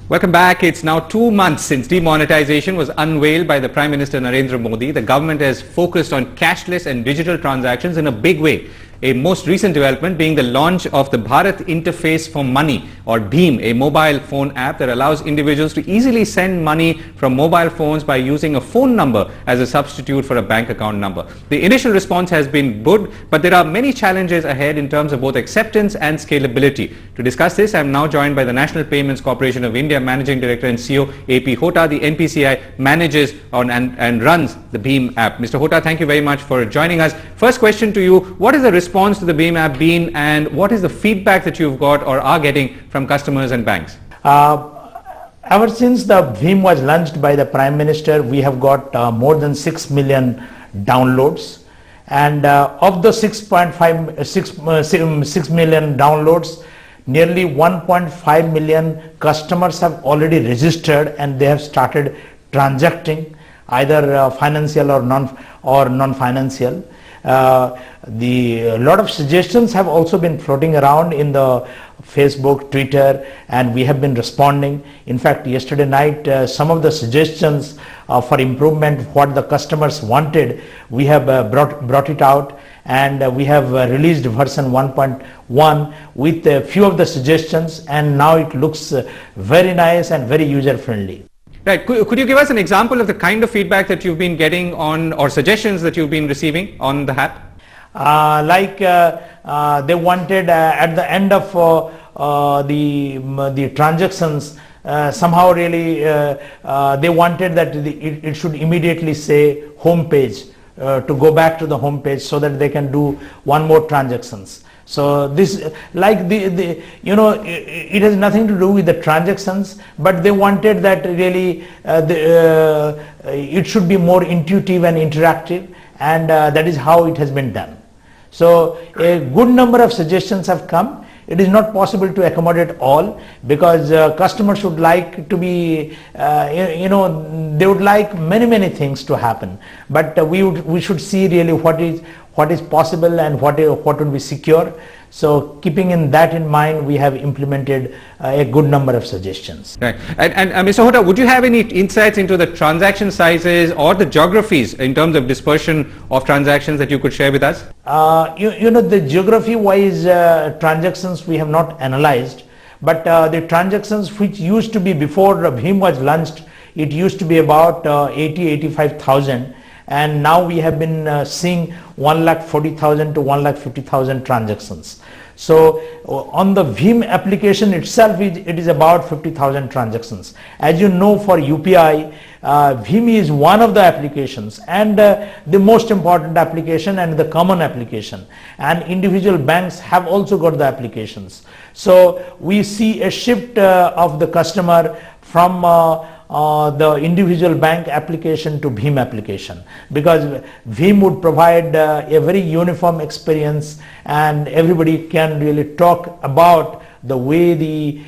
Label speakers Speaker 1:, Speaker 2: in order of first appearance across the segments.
Speaker 1: Welcome back. It's now 2 months since demonetization was unveiled by the Prime Minister Narendra Modi. The government has focused on cashless and digital transactions in a big way. A most recent development being the launch of the Bharat Interface for Money, or BHIM, a mobile phone app that allows individuals to easily send money from mobile phones by using a phone number as a substitute for a bank account number. The initial response has been good, but there are many challenges ahead in terms of both acceptance and scalability. To discuss this, I am now joined by the National Payments Corporation of India Managing Director and CEO AP Hota. The NPCI manages and runs the BHIM app. Mr. Hota, thank you very much for joining us. First question to you, what is the response to the BHIM app been, and what is the feedback that you've got or are getting from customers and banks?
Speaker 2: Ever since the BHIM was launched by the Prime Minister, we have got more than 6 million downloads, and of the 6 million downloads, nearly 1.5 million customers have already registered and they have started transacting, either financial or non-financial. A lot of suggestions have also been floating around in the Facebook, Twitter, and we have been responding. In fact, yesterday night, some of the suggestions for improvement, what the customers wanted, we have brought it out, and we have released version 1.1 with a few of the suggestions, and now it looks very nice and very user friendly.
Speaker 1: Right. Could you give us an example of the kind of feedback that you've been getting on, or suggestions that you've been receiving on the app?
Speaker 2: They wanted at the end of the transactions, somehow really they wanted that it should immediately say home page, to go back to the home page so that they can do one more transactions. So this, like it has nothing to do with the transactions, but they wanted that really it should be more intuitive and interactive, and that is how it has been done. So a good number of suggestions have come. It is not possible to accommodate all, because customers would like to be, they would like many things to happen. But we should see really what is possible and what would be secure. So keeping that in mind, we have implemented a good number of suggestions.
Speaker 1: Right. And Mr. Hota, would you have any insights into the transaction sizes or the geographies in terms of dispersion of transactions that you could share with us?
Speaker 2: The geography-wise transactions we have not analyzed, but the transactions which used to be before BHIM was launched, it used to be about 85,000. And now we have been seeing 1,40,000 to 1,50,000 transactions. So on the BHIM application itself, it is about 50,000 transactions. As you know, for UPI, BHIM is one of the applications, and the most important application and the common application. And individual banks have also got the applications. So we see a shift of the customer from the individual bank application to BHIM application, because BHIM would provide a very uniform experience, and everybody can really talk about the way the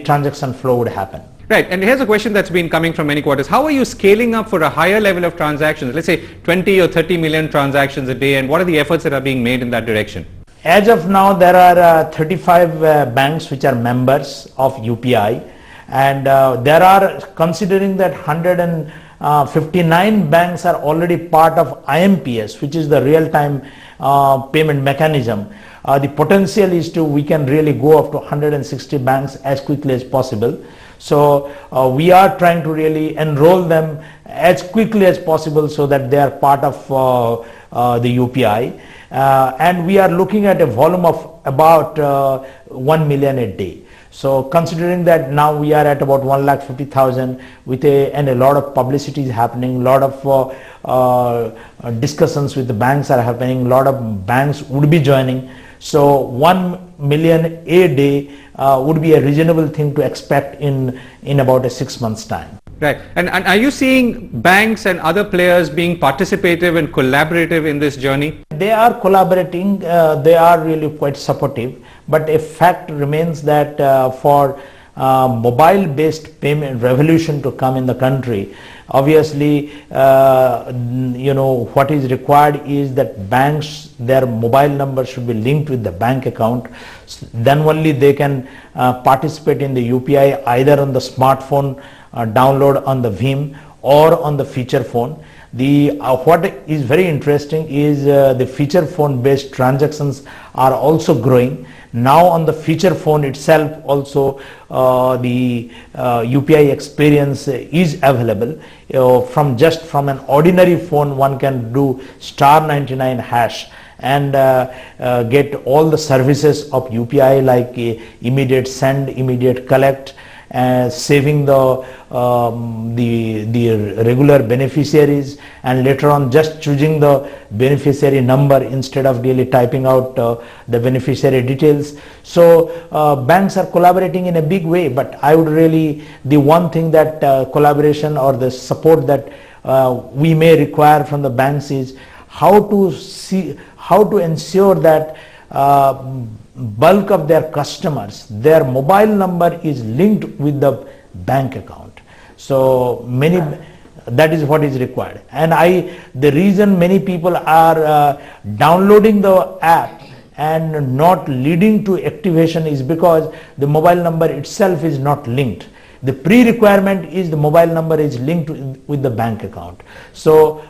Speaker 2: transaction flow would happen.
Speaker 1: Right, and here's a question that's been coming from many quarters. How are you scaling up for a higher level of transactions, let's say 20 or 30 million transactions a day, and what are the efforts that are being made in that direction?
Speaker 2: As of now, there are 35 banks which are members of UPI. And there are, considering that 159 banks are already part of IMPS, which is the real-time payment mechanism. The potential is we can really go up to 160 banks as quickly as possible. So we are trying to really enroll them as quickly as possible so that they are part of the UPI. And we are looking at a volume of about 1 million a day. So considering that now we are at about 1,50,000 and a lot of publicity is happening, a lot of discussions with the banks are happening, a lot of banks would be joining. So 1 million a day would be a reasonable thing to expect in about a 6 months time.
Speaker 1: Right. And are you seeing banks and other players being participative and collaborative in this journey?
Speaker 2: They are collaborating, they are really quite supportive, but a fact remains that for mobile based payment revolution to come in the country, Obviously, what is required is that banks, their mobile number should be linked with the bank account. Then only they can participate in the UPI either on the smartphone, download on the BHIM, or on the feature phone. What is very interesting is the feature phone based transactions are also growing. Now on the feature phone itself also the UPI experience is available. From an ordinary phone, one can do *99# and get all the services of UPI like immediate send, immediate collect, saving the regular beneficiaries, and later on just choosing the beneficiary number instead of really typing out the beneficiary details. So banks are collaborating in a big way, but I would really, the one thing that collaboration or the support that we may require from the banks is how to ensure that bulk of their customers, their mobile number is linked with the bank account. So that is what is required. And the reason many people are downloading the app and not leading to activation is because the mobile number itself is not linked. The pre-requirement is the mobile number is linked with the bank account. So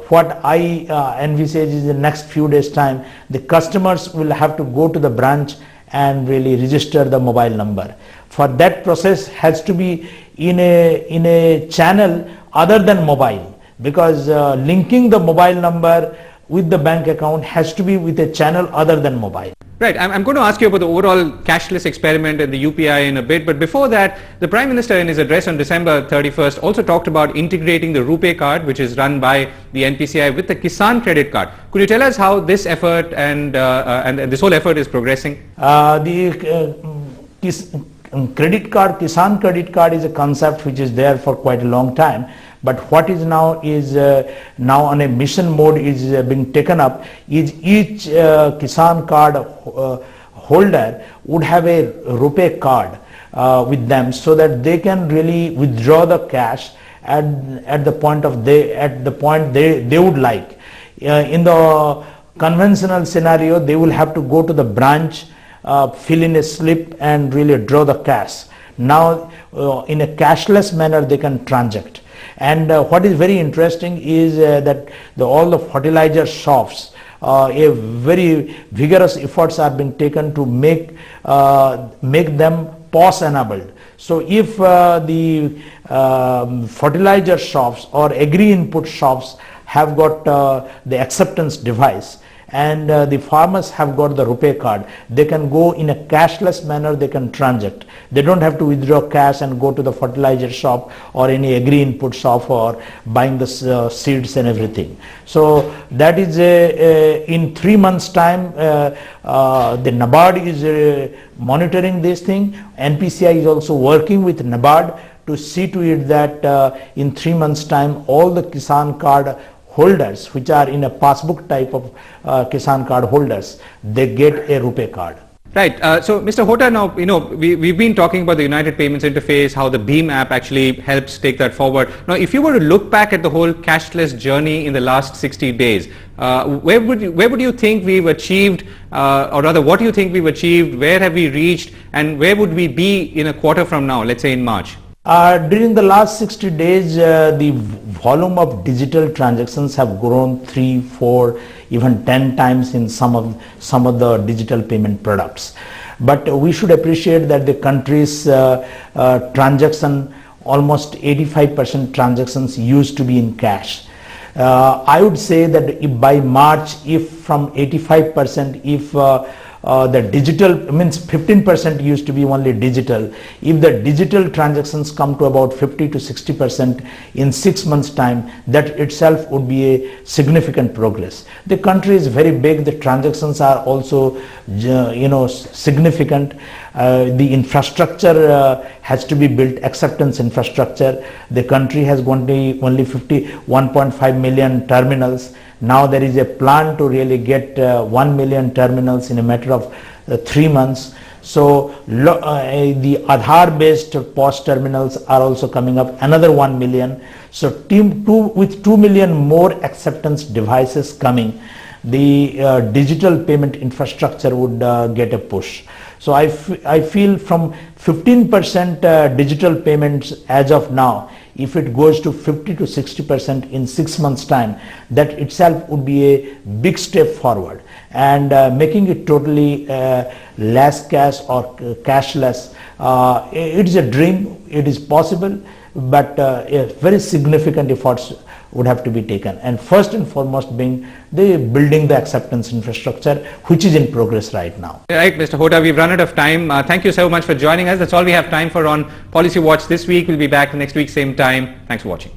Speaker 2: what I envisage is the next few days time, the customers will have to go to the branch and really register the mobile number. For that process has to be in a channel other than mobile, because linking the mobile number with the bank account has to be with a channel other than mobile.
Speaker 1: Right. I'm going to ask you about the overall cashless experiment and the UPI in a bit. But before that, the Prime Minister in his address on December 31st also talked about integrating the rupee card, which is run by the NPCI, with the Kisan credit card. Could you tell us how this effort and this whole effort is progressing? Kisan credit card is a concept which is there for quite a long time. But what is now on a mission mode is being taken up is each Kisan card holder would have a rupee card with them, so that they can really withdraw the cash at the point they would like. In the conventional scenario, they will have to go to the branch, fill in a slip and really draw the cash. Now in a cashless manner they can transact. And what is very interesting is that all the fertilizer shops, a very vigorous efforts are being taken to make them POS enabled. So if the fertilizer shops or agri input shops have got the acceptance device, and the farmers have got the rupee card, they can go in a cashless manner, they can transact. They don't have to withdraw cash and go to the fertilizer shop or any agri input shop for buying the seeds and everything. So that is in 3 months time, the NABARD is monitoring this thing. NPCI is also working with NABARD to see to it that in 3 months time all the Kisan card holders, which are in a passbook type of Kisan card holders, they get a rupee card. Right. So, Mr. Hota, now, we've been talking about the United Payments Interface, how the BHIM app actually helps take that forward. Now, if you were to look back at the whole cashless journey in the last 60 days, where would you think we've achieved, or rather, what do you think we've achieved? Where have we reached, and where would we be in a quarter from now, let's say in March?
Speaker 2: During the last 60 days, the volume of digital transactions have grown 3, 4, even 10 times in some of the digital payment products. But we should appreciate that the country's transaction, almost 85% transactions used to be in cash. I would say that if by March, if from 85%, if the digital means 15% used to be only digital. If the digital transactions come to about 50 to 60% in 6 months time, that itself would be a significant progress. The country is very big. The transactions are also significant. The infrastructure has to be built, acceptance infrastructure. The country has only 1.5 million terminals. Now there is a plan to really get 1 million terminals in a matter of 3 months. So the Aadhaar based POS terminals are also coming up, another 1 million. So with 2 million more acceptance devices coming, the digital payment infrastructure would get a push. So I feel from 15% digital payments as of now, if it goes to 50 to 60% in 6 months time, that itself would be a big step forward. And making it totally less cash or cashless, it is a dream, it is possible, but very significant efforts would have to be taken, and first and foremost being the building the acceptance infrastructure, which is in progress right now.
Speaker 1: Right, Mr. Hota, we've run out of time. Thank you so much for joining us. That's all we have time for on Policy Watch this week. We'll be back next week, same time. Thanks for watching.